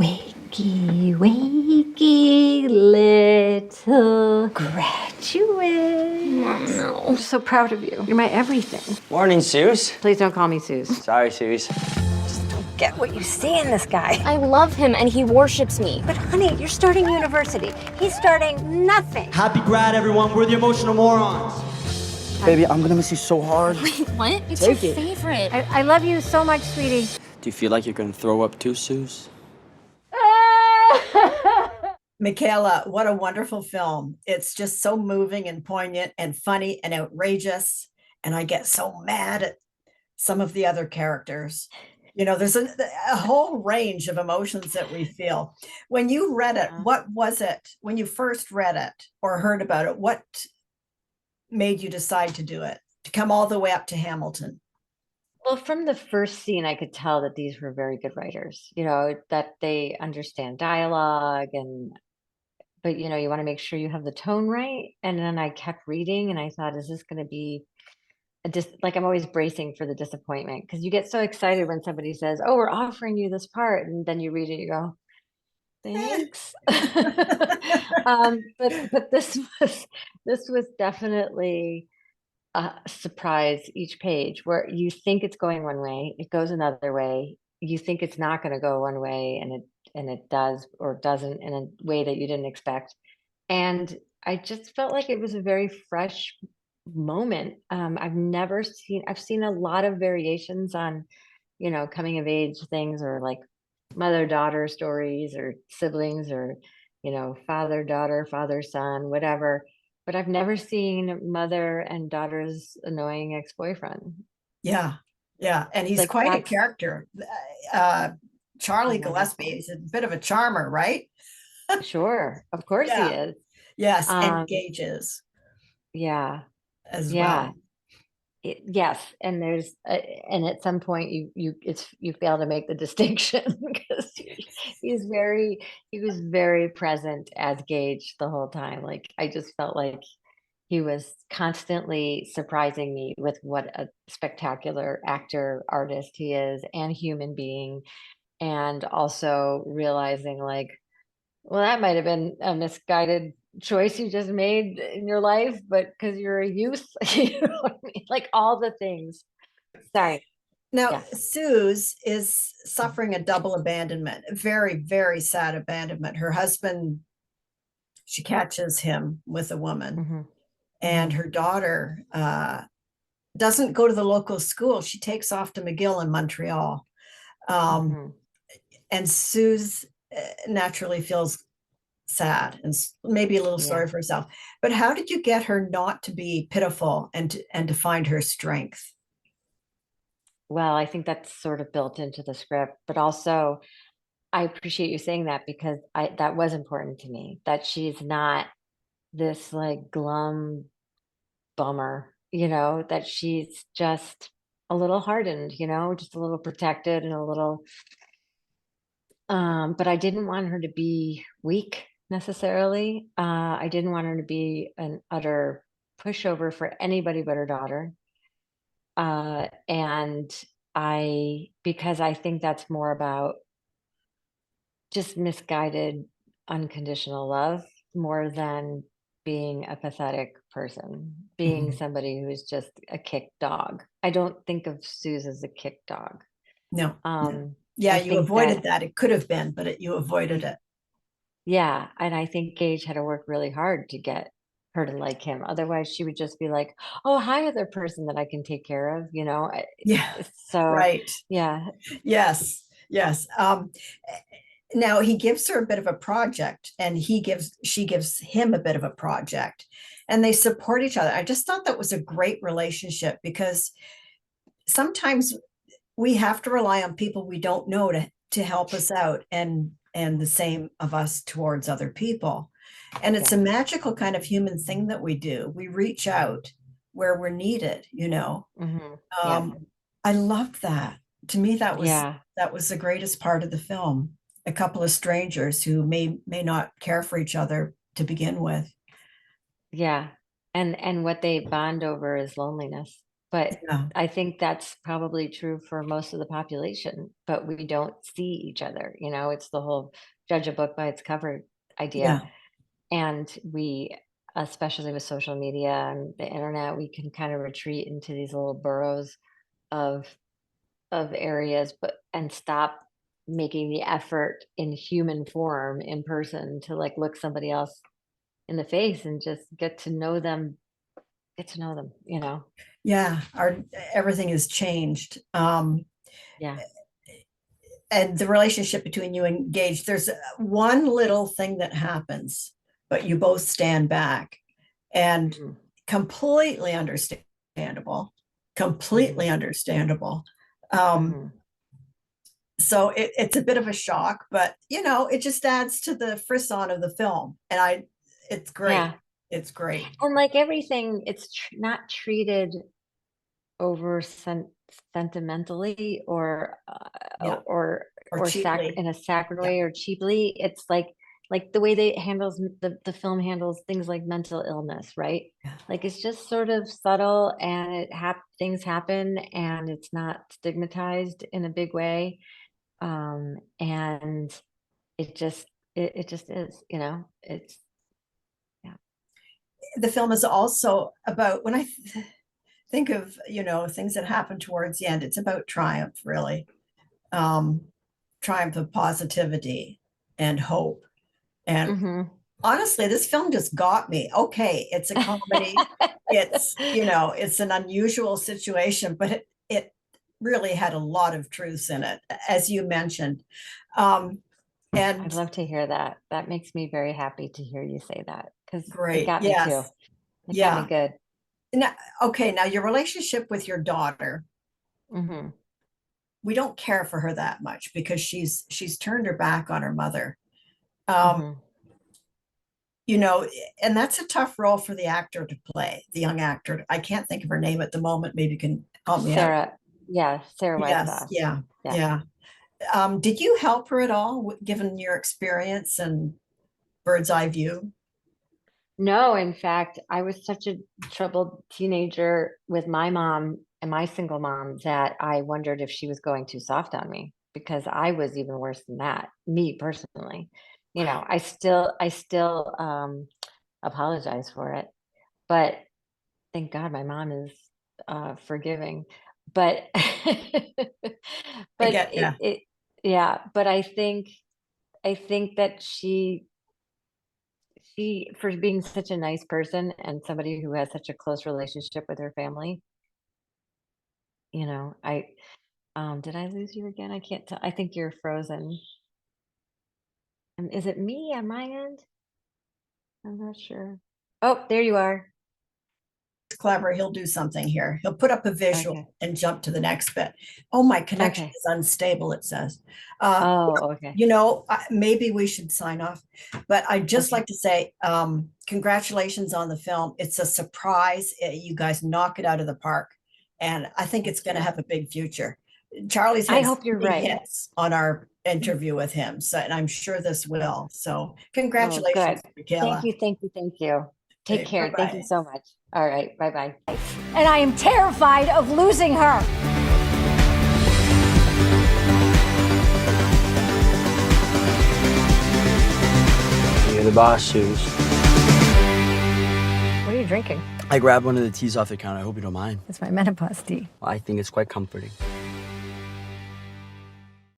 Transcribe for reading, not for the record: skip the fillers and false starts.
Wakey, wakey, little graduate. Mom, no. I'm just so proud of you. You're my everything. Morning, Suze. Please don't call me Suze. Sorry, Suze. Get what you see in this guy. I love him and he worships me. But honey, you're starting university. He's starting nothing. Happy grad, everyone. We're the emotional morons. Baby, I'm gonna miss you so hard. Wait, what? It's Take your it. favorite. I love you so much, sweetie. Do you feel like you're gonna throw up too, Suze? Michaela, what a wonderful film. It's just so moving and poignant and funny and outrageous. And I get so mad at some of the other characters. You know, there's a whole range of emotions that we feel. When you read it, what was it, when you first read it or heard about it, what made you decide to do it, to come all the way up to Hamilton? Well, from the first scene, I could tell that these were very good writers, you know, that they understand dialogue but you know, you want to make sure you have the tone right. And then I kept reading and I thought, is this going to be like I'm always bracing for the disappointment because you get so excited when somebody says, oh, we're offering you this part. And then you read it, you go, thanks. But this was definitely a surprise each page where you think it's going one way, it goes another way. You think it's not going to go one way and it does or doesn't in a way that you didn't expect. And I just felt like it was a very fresh moment. I've seen a lot of variations on, you know, coming of age things or like mother-daughter stories or siblings or, you know, father-daughter, father-son, whatever. But I've never seen mother and daughter's annoying ex-boyfriend. Yeah. And he's like, quite a character. Charlie Gillespie is a bit of a charmer, right? Sure. Of course he is. Yes. And Gage is. Yeah. As well. Yes. And there's, and at some point you fail to make the distinction because he was very present as Gage the whole time. Like, I just felt like he was constantly surprising me with what a spectacular actor, artist he is and human being. And also realizing like, well, that might have been a misguided choice you just made in your life, but because you're a youth, you know what I mean? Like all the things. Sorry. Now, Suze is suffering a double abandonment, a very, very sad abandonment. Her husband, she catches him with a woman, and her daughter doesn't go to the local school. She takes off to McGill in Montreal. And Suze naturally feels sad and maybe a little sorry for herself. But how did you get her not to be pitiful and to find her strength? Well, I think that's sort of built into the script, but also I appreciate you saying that because that was important to me, that she's not this like glum bummer, you know, that she's just a little hardened, you know, just a little protected and a little but I didn't want her to be weak necessarily. I didn't want her to be an utter pushover for anybody but her daughter. Because I think that's more about just misguided, unconditional love more than being a pathetic person, being somebody who's just a kick dog. I don't think of Suze as a kick dog. No. Yeah, you avoided that. It could have been, but you avoided it. Yeah. And I think Gage had to work really hard to get her to like him. Otherwise, she would just be like, oh, hi, other person that I can take care of, you know? Yeah. So, right. Yeah. Yes. Now he gives her a bit of a project and she gives him a bit of a project and they support each other. I just thought that was a great relationship because sometimes we have to rely on people we don't know to help us out and the same of us towards other people. And it's a magical kind of human thing that we do. We reach out where we're needed, you know. I loved that. To me, that was the greatest part of the film. A couple of strangers who may not care for each other to begin with. Yeah. And what they bond over is loneliness. But Yeah. I think that's probably true for most of the population, but we don't see each other. It's the whole judge a book by its cover idea. Yeah. And we, especially with social media and the internet, we can kind of retreat into these little burrows of areas, and stop making the effort in human form in person to like look somebody else in the face and just get to know them. Yeah. Everything has changed. Yeah. And the relationship between you and Gage, there's one little thing that happens, but you both stand back, and Mhm. completely understandable, completely understandable. Mhm. So it's a bit of a shock, but it just adds to the frisson of the film. And it's great. Yeah. It's great. And like everything, it's not treated over sentimentally or Yeah. or Or cheaply. in a sacred Yeah. way or cheaply. It's like the way they handles the film handles things like mental illness, right? Yeah. Like it's just sort of subtle, and things happen, and it's not stigmatized in a big way. And it just is, it's The film is also about, when I think of things that happen towards the end, it's about triumph, really. Triumph of positivity and hope. And Mhm. honestly, this film just got me. Okay, it's a comedy. It's an unusual situation, but it really had a lot of truths in it, as you mentioned. I'd And love to hear that. That makes me very happy to hear you say that, because it great. got me too. Yes. It got me Yeah. good. Now, okay, now your relationship with your daughter, Hmm. we don't care for her that much because she's turned her back on her mother. Hmm. You know, and that's a tough role for the actor to play, the young actor. I can't think of her name at the moment. Maybe you can help me out. Sarah, yeah, Sarah Yes, Whitecross. yeah, Yeah. yeah. Did you help her at all, given your experience and bird's eye view? No, in fact, I was such a troubled teenager with my mom and my single mom that I wondered if she was going too soft on me, because I was even worse than that, me personally. I still apologize for it, but thank God my mom is forgiving. But I but get, yeah. yeah, but I think that she, for being such a nice person and somebody who has such a close relationship with her family, I did I lose you again? I can't tell. I think you're frozen. Is it me on my end? I'm not sure. Oh, there you are. Clever, he'll do something here. He'll put up a visual Okay. and jump to the next bit. Oh, my connection Okay. is unstable, it says. Oh, okay. Maybe we should sign off, but I'd just Okay. like to say congratulations on the film. It's a surprise. You guys knock it out of the park, and I think it's going to have a big future. Charlie's I had hope you're three right. hits on our interview with him, and I'm sure this will. So Oh, congratulations, good. Michaela. Thank you. Take Okay, care. Thank you bye-bye. so much. All right. Bye-bye. And I am terrified of losing her. You're the boss, Suze. What are you drinking? I grabbed one of the teas off the counter. I hope you don't mind. It's my menopause tea. I think it's quite comforting.